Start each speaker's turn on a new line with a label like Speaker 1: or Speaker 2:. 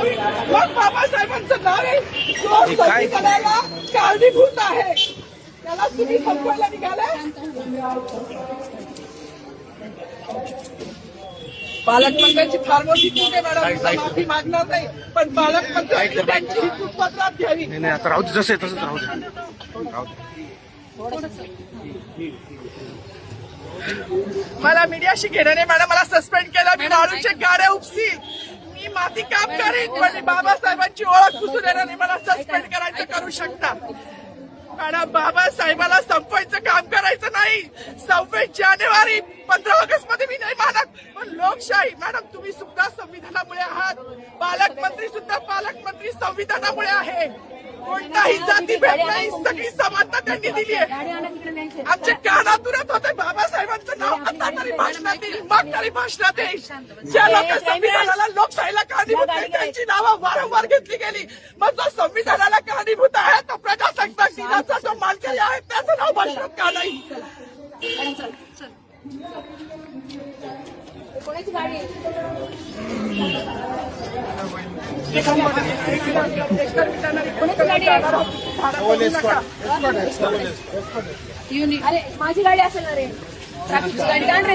Speaker 1: मग बाबासाहेबांचं नाव आहे जो संविधानाला कारणीभूत आहे त्याला तुम्ही संपवायला निघालाय. पालकमंत्र्यांची फार मोठी चूक आहे मॅडम, माफी मागणार नाही, पण पालकमंत्र्यांची त्यांची ही चूक पत्रात घ्यावी.
Speaker 2: नाही आता राहू दे, जसं तसंच राहू दे.
Speaker 1: मला मीडियाशी घेणं नाही मॅडम, मला सस्पेंड केलं, मी वाळूचे गाड्या उपसील, मी माती काम करेन, पण बाबासाहेबांची ओळख पुसून येणार नाही. मला सस्पेंड करायचं करू शकता मॅडम. बाबासाहेबाला संपवायचं काम करायचं नाही. 26 जानेवारी 15 ऑगस्ट मध्ये मी नाही मानत, पण लोकशाही मॅडम तुम्ही सुद्धा संविधानामुळे आहात. पालकमंत्री सुद्धा पालकमंत्री संविधानामुळे आहे. कोणताही जाती भेद नाही, सगळी समानता त्यांनी दिली आहे. आमच्या कानातुरात होते बाबासाहेबांचं नाव आता तरी भाषणात येईल, मग तरी भाषणात येईल. ज्या लोक संविधानाला लोकशाहीला कारणीभूत आहे त्यांची नावं वारंवार घेतली गेली. मग जो संविधानाला कारणीभूत आहे तो प्रजासत्ताक दिनाचा जो मानकरी आहे त्याचं नाव भाषणात का नाही?
Speaker 3: कोणाची गाडी अरे माझी गाडी असेल ना रे, ट्रॅफिकची गाडी काढ रे.